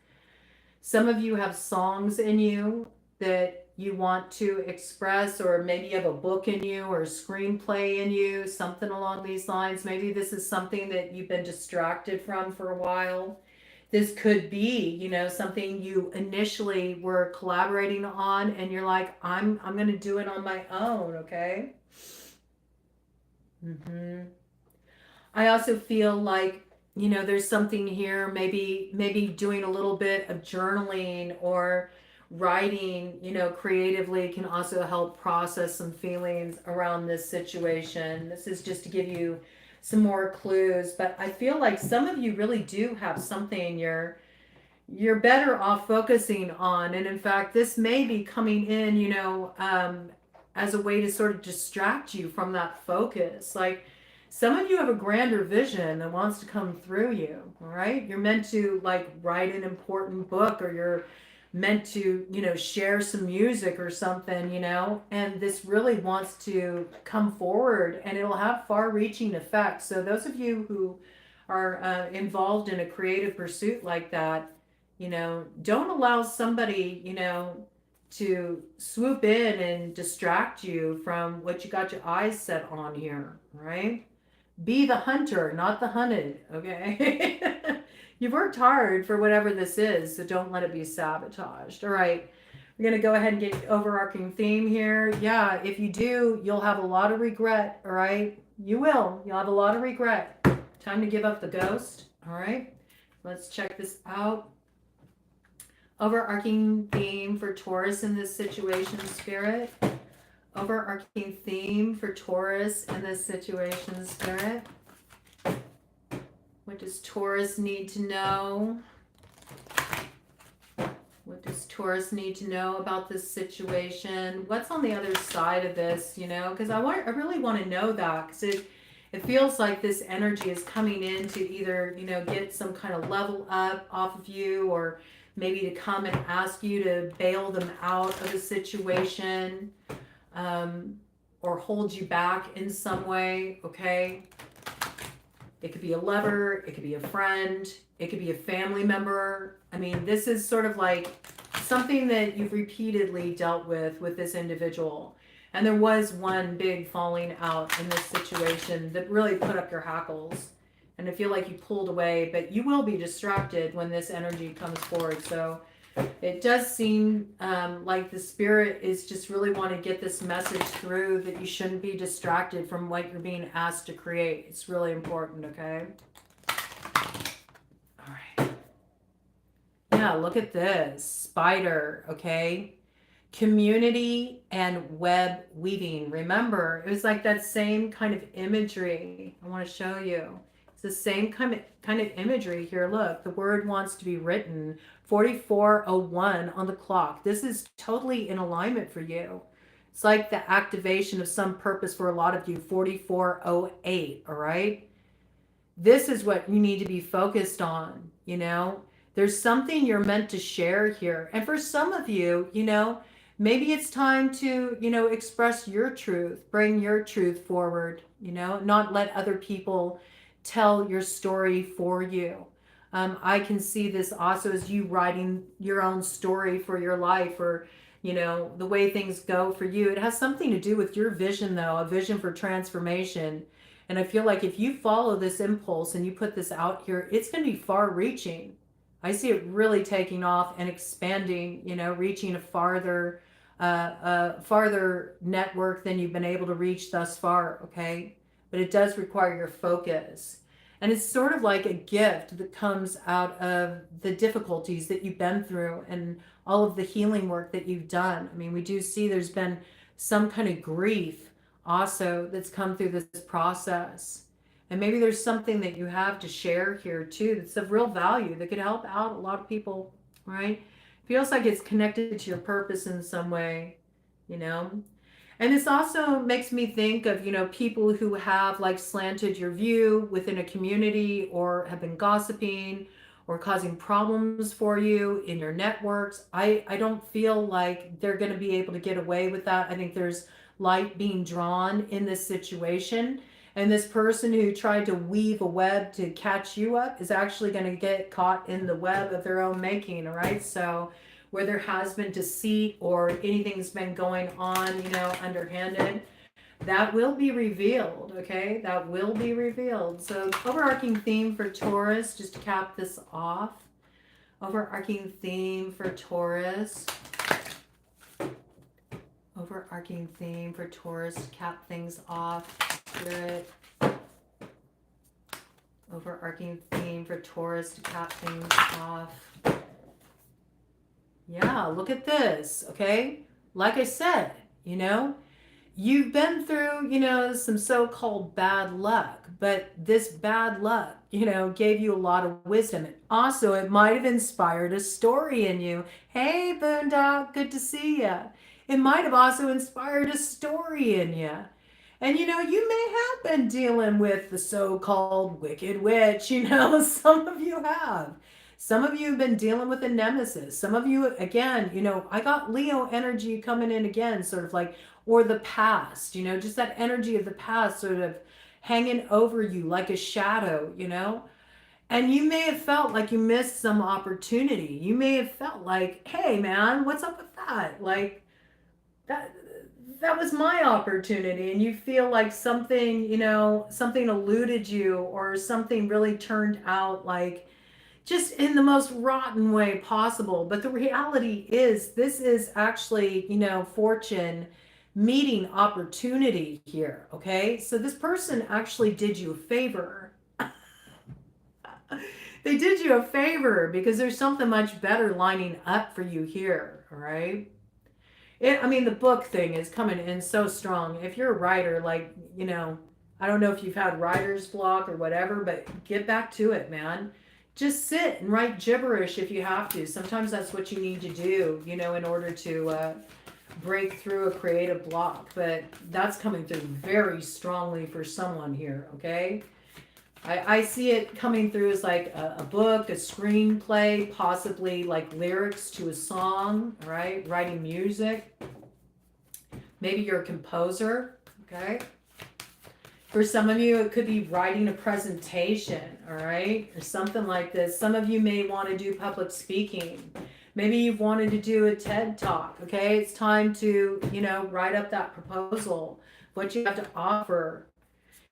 Some of you have songs in you that you want to express, or maybe you have a book in you or a screenplay in you, something along these lines. Maybe this is something that you've been distracted from for a while. This could be, something you initially were collaborating on and you're like, I'm going to do it on my own, okay? I also feel like, there's something here, maybe doing a little bit of journaling or writing, creatively can also help process some feelings around this situation. This is just to give you some more clues, but I feel like some of you really do have something you're better off focusing on. And in fact, this may be coming in, as a way to sort of distract you from that focus. Like, some of you have a grander vision that wants to come through you, all right? You're meant to like write an important book, or you're meant to, share some music or something, and this really wants to come forward, and it'll have far-reaching effects. So those of you who are involved in a creative pursuit like that, don't allow somebody, to swoop in and distract you from what you got your eyes set on here, right? Be the hunter, not the hunted, okay? You've worked hard for whatever this is, so don't let it be sabotaged. All right, we're going to go ahead and get overarching theme here. Yeah, if you do, you'll have a lot of regret, all right? You will. You'll have a lot of regret. Time to give up the ghost, all right? Let's check this out. Overarching theme for Taurus in this situation, Spirit. Overarching theme for Taurus in this situation, Spirit. What does Taurus need to know? What does Taurus need to know about this situation? What's on the other side of this, Because I really want to know that, because it feels like this energy is coming in to either, get some kind of level up off of you, or maybe to come and ask you to bail them out of a situation, or hold you back in some way, okay? It could be a lover, it could be a friend, it could be a family member. I mean, this is sort of like something that you've repeatedly dealt with this individual. And there was one big falling out in this situation that really put up your hackles. And I feel like you pulled away, but you will be distracted when this energy comes forward. So it does seem like the spirit is just really want to get this message through, that you shouldn't be distracted from what you're being asked to create. It's really important, okay? All right. Yeah, look at this. Spider, okay? Community and web weaving. Remember, it was like that same kind of imagery. I want to show you. It's the same kind of imagery here. Look, the word wants to be written. 44:01 on the clock. This is totally in alignment for you. It's like the activation of some purpose for a lot of you. 44:08, all right? This is what you need to be focused on, There's something you're meant to share here. And for some of you, maybe it's time to, express your truth, bring your truth forward, not let other people tell your story for you. I can see this also as you writing your own story for your life, or you know, the way things go for you. It has something to do with your vision, though, a vision for transformation. And I feel like if you follow this impulse and you put this out here, it's going to be far reaching. I see it really taking off and expanding, you know, reaching a farther network than you've been able to reach thus far. Okay. But it does require your focus. And it's sort of like a gift that comes out of the difficulties that you've been through and all of the healing work that you've done. I mean, we do see there's been some kind of grief also that's come through this process. And maybe there's something that you have to share here too that's of real value that could help out a lot of people, right? Feels like it's connected to your purpose in some way, you know? And this also makes me think of, you know, people who have like slanted your view within a community or have been gossiping or causing problems for you in your networks. I don't feel like they're going to be able to get away with that. I think there's light being drawn in this situation. And this person who tried to weave a web to catch you up is actually going to get caught in the web of their own making, all right? So where there has been deceit or anything's been going on, you know, underhanded, that will be revealed, okay? That will be revealed. So overarching theme for Taurus, just to cap this off. Overarching theme for Taurus. Overarching theme for Taurus to cap things off. Spirit. Overarching theme for Taurus to cap things off. Yeah, look at this, okay? Like I said, you know, you've been through, you know, some so-called bad luck, but this bad luck, you know, gave you a lot of wisdom. And also, it might have inspired a story in you. Hey, Boondock, good to see ya. It might have also inspired a story in you. And, you know, you may have been dealing with the so-called wicked witch, you know, some of you have. Some of you have been dealing with a nemesis. Some of you, again, you know, I got Leo energy coming in again, sort of like, or the past, you know, just that energy of the past sort of hanging over you like a shadow, you know. And you may have felt like you missed some opportunity. You may have felt like, hey, man, what's up with that? Like, that was my opportunity, and you feel like something, you know, something eluded you or something really turned out like just in the most rotten way possible. But the reality is this is actually, you know, fortune meeting opportunity here, okay? So this person actually did you a favor. They did you a favor because there's something much better lining up for you here, all right? I mean, the book thing is coming in so strong. If you're a writer, like, you know, I don't know if you've had writer's block or whatever, but get back to it, man. Just sit and write gibberish if you have to. Sometimes that's what you need to do, you know, in order to break through a creative block. But that's coming through very strongly for someone here, okay? I see it coming through as like a book, a screenplay, possibly like lyrics to a song, all right? Writing music. Maybe you're a composer, okay? For some of you, it could be writing a presentation, all right? Or something like this. Some of you may want to do public speaking. Maybe you've wanted to do a TED Talk, okay? It's time to, you know, write up that proposal, what you have to offer.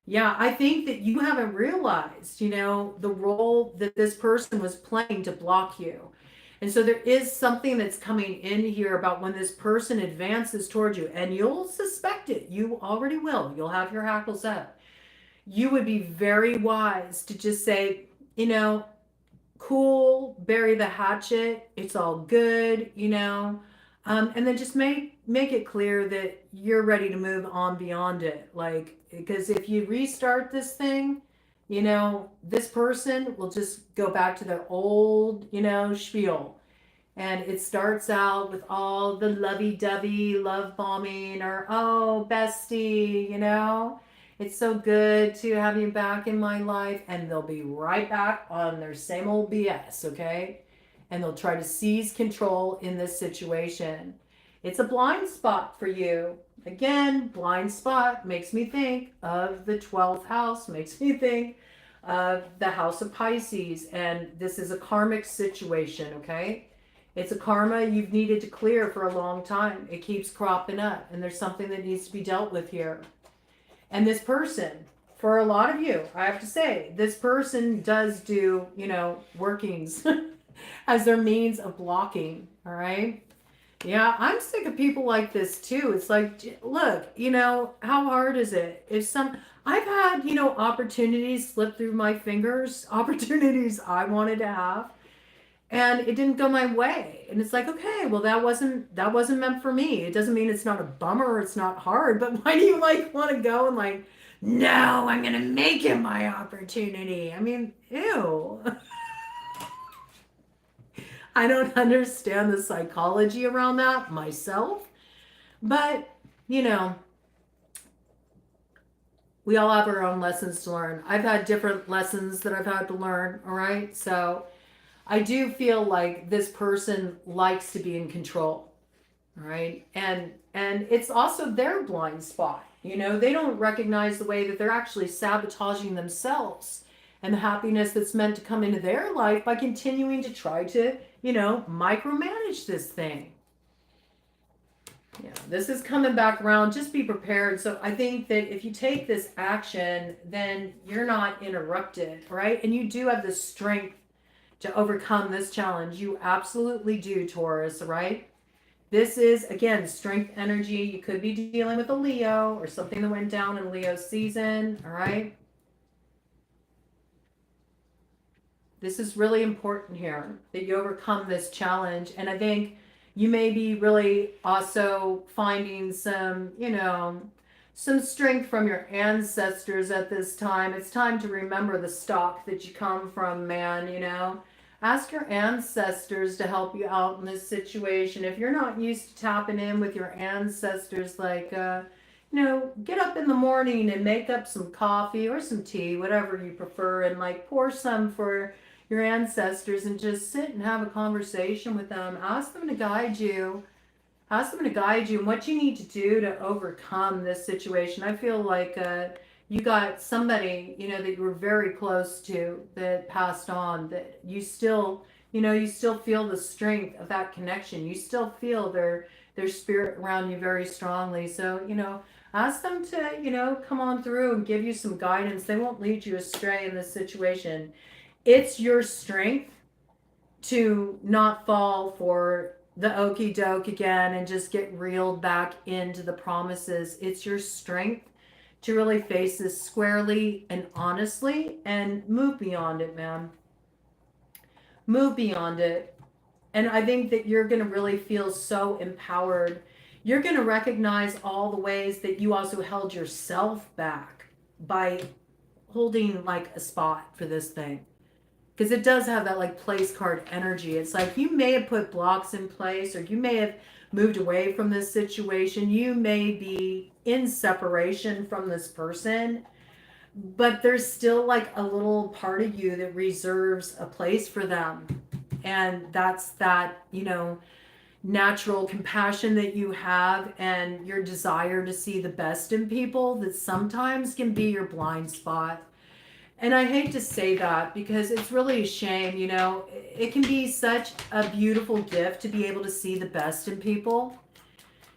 Yeah, I think that you haven't realized, you know, the role that this person was playing to block you. And so there is something that's coming in here about when this person advances toward you, and you'll suspect it. You already will. You'll have your hackles up. You would be very wise to just say, you know, cool, bury the hatchet. It's all good, you know. And then just make it clear that you're ready to move on beyond it. Like, because if you restart this thing, you know, this person will just go back to their old, you know, spiel. And it starts out with all the lovey-dovey love bombing or, oh, bestie, you know, it's so good to have you back in my life. And they'll be right back on their same old BS, okay? And they'll try to seize control in this situation. It's a blind spot for you. Again, blind spot makes me think of the 12th house, makes me think of the house of Pisces. And this is a karmic situation, okay? It's a karma you've needed to clear for a long time. It keeps cropping up, and there's something that needs to be dealt with here. And this person, for a lot of you, I have to say, this person does do, workings as their means of blocking. All right. Yeah, I'm sick of people like this too. It's like, look, how hard is it? I've had, opportunities slip through my fingers, opportunities I wanted to have, and it didn't go my way. And it's like, okay, well, that wasn't meant for me. It doesn't mean it's not a bummer or it's not hard, but why do you want to go and no, I'm going to make it my opportunity. I mean, ew. I don't understand the psychology around that myself, but we all have our own lessons to learn. I've had different lessons that I've had to learn. All right. So I do feel like this person likes to be in control. All right. And it's also their blind spot. They don't recognize the way that they're actually sabotaging themselves and the happiness that's meant to come into their life by continuing to try to, micromanage this thing. Yeah, this is coming back around. Just be prepared. So I think that if you take this action, then you're not interrupted, right? And you do have the strength to overcome this challenge. You absolutely do, Taurus, right? This is, again, strength energy. You could be dealing with a Leo or something that went down in Leo season, all right? This is really important here, that you overcome this challenge. And I think you may be really also finding some, some strength from your ancestors at this time. It's time to remember the stock that you come from, man, Ask your ancestors to help you out in this situation. If you're not used to tapping in with your ancestors, get up in the morning and make up some coffee or some tea, whatever you prefer, and pour some for your ancestors and just sit and have a conversation with them. Ask them to guide you. Ask them to guide you and what you need to do to overcome this situation. I feel like you got somebody, that you were very close to that passed on, that you still, you still feel the strength of that connection. You still feel their spirit around you very strongly. So, ask them to, come on through and give you some guidance. They won't lead you astray in this situation. It's your strength to not fall for the okie doke again and just get reeled back into the promises. It's your strength to really face this squarely and honestly and move beyond it, man. Move beyond it. And I think that you're going to really feel so empowered. You're going to recognize all the ways that you also held yourself back by holding a spot for this thing. Because it does have that place card energy. It's you may have put blocks in place, or you may have moved away from this situation. You may be in separation from this person, but there's still a little part of you that reserves a place for them. And that's that, natural compassion that you have and your desire to see the best in people that sometimes can be your blind spot. And I hate to say that because it's really a shame, it can be such a beautiful gift to be able to see the best in people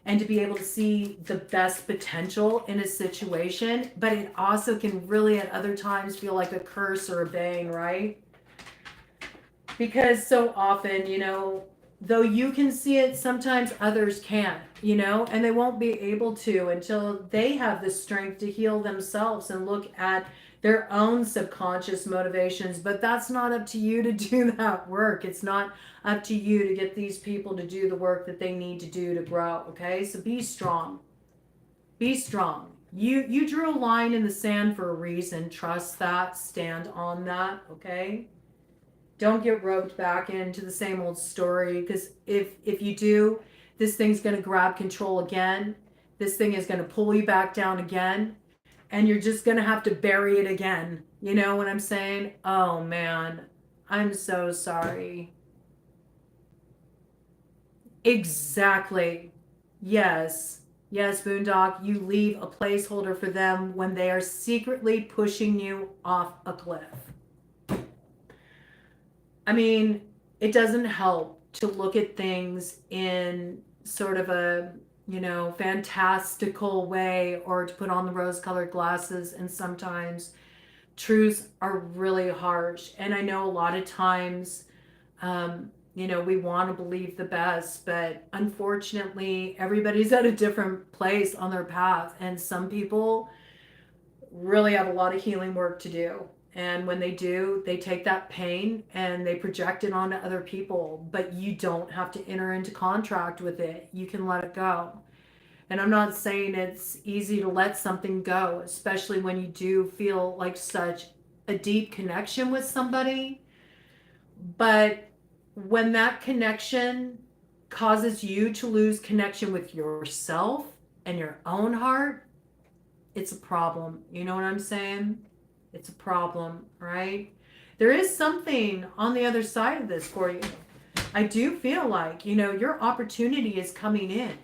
and to be able to see the best potential in a situation, but it also can really at other times feel like a curse or a bane, right? Because so often, though you can see it, sometimes others can't, and they won't be able to until they have the strength to heal themselves and look at their own subconscious motivations. But that's not up to you to do that work. It's not up to you to get these people to do the work that they need to do to grow. Okay, so be strong. Be strong. You drew a line in the sand for a reason. Trust that. Stand on that. Okay, don't get roped back into the same old story, because if you do, this thing's going to grab control again. This thing is going to pull you back down again. And you're just going to have to bury it again. You know what I'm saying? Oh, man. I'm so sorry. Exactly. Yes. Yes, Boondock. You leave a placeholder for them when they are secretly pushing you off a cliff. I mean, it doesn't help to look at things in sort of a, fantastical way, or to put on the rose colored glasses. And sometimes truths are really harsh. And I know a lot of times, we want to believe the best, but unfortunately, everybody's at a different place on their path. And some people really have a lot of healing work to do. And when they do, they take that pain and they project it onto other people. But you don't have to enter into contract with it. You can let it go. And I'm not saying it's easy to let something go, especially when you do feel like such a deep connection with somebody. But when that connection causes you to lose connection with yourself and your own heart, it's a problem. You know what I'm saying? It's a problem, right? There is something on the other side of this for you. I do feel like, your opportunity is coming in.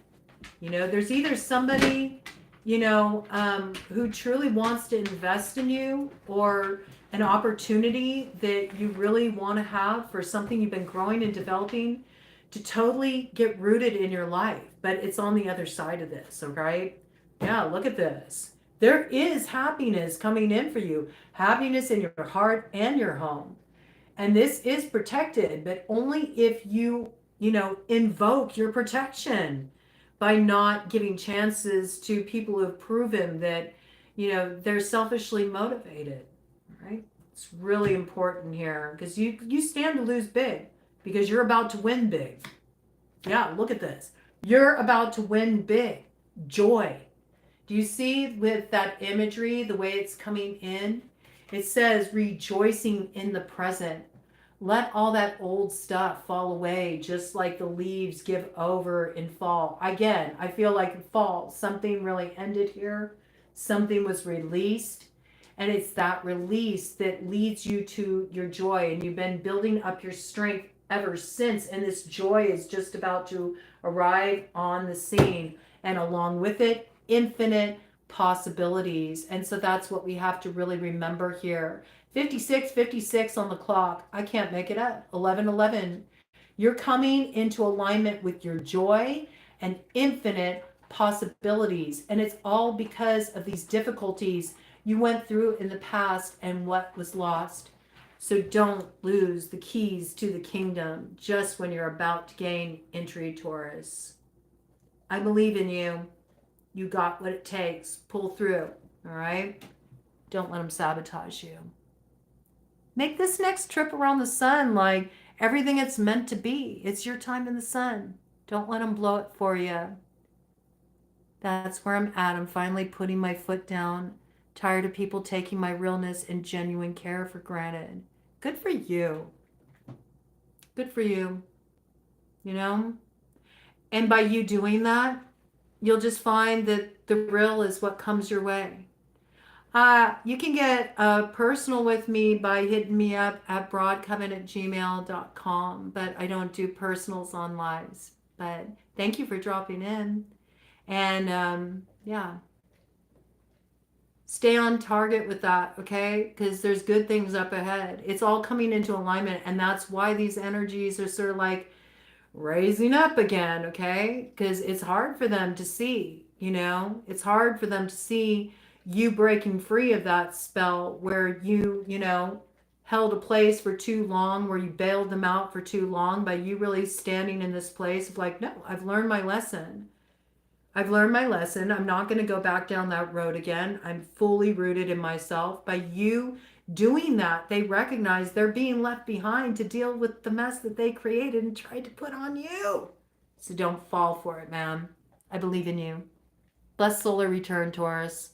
There's either somebody, who truly wants to invest in you, or an opportunity that you really want to have for something you've been growing and developing to totally get rooted in your life. But it's on the other side of this, okay? Yeah, look at this. There is happiness coming in for you. Happiness in your heart and your home. And this is protected, but only if you, invoke your protection by not giving chances to people who have proven that, they're selfishly motivated, right? It's really important here, because you stand to lose big, because you're about to win big. Yeah, look at this. You're about to win big. Joy. Do you see with that imagery, the way it's coming in? It says rejoicing in the present. Let all that old stuff fall away, just like the leaves give over in fall. Again, I feel like fall, something really ended here. Something was released. And it's that release that leads you to your joy. And you've been building up your strength ever since. And this joy is just about to arrive on the scene. And along with it, infinite possibilities. And so that's what we have to really remember here. 56 on the clock. I can't make it up. 11. You're coming into alignment with your joy and infinite possibilities. And it's all because of these difficulties you went through in the past and what was lost. So don't lose the keys to the kingdom just when you're about to gain entry, Taurus. I believe in you. You got what it takes. Pull through, all right? Don't let them sabotage you. Make this next trip around the sun like everything it's meant to be. It's your time in the sun. Don't let them blow it for you. That's where I'm at. I'm finally putting my foot down. Tired of people taking my realness and genuine care for granted. Good for you. Good for you. And by you doing that, you'll just find that the real is what comes your way. You can get personal with me by hitting me up at broadcoven@gmail.com, but I don't do personals on lives. But thank you for dropping in. And yeah, stay on target with that, okay? Because there's good things up ahead. It's all coming into alignment, and that's why these energies are sort of like raising up again, okay? Because it's hard for them to see, It's hard for them to see you breaking free of that spell where you held a place for too long, where you bailed them out for too long, by you really standing in this place of like, no, I've learned my lesson. I'm not going to go back down that road again. I'm fully rooted in myself. By you doing that, they recognize they're being left behind to deal with the mess that they created and tried to put on you. So don't fall for it, man. I believe in you. Blessed solar return, Taurus.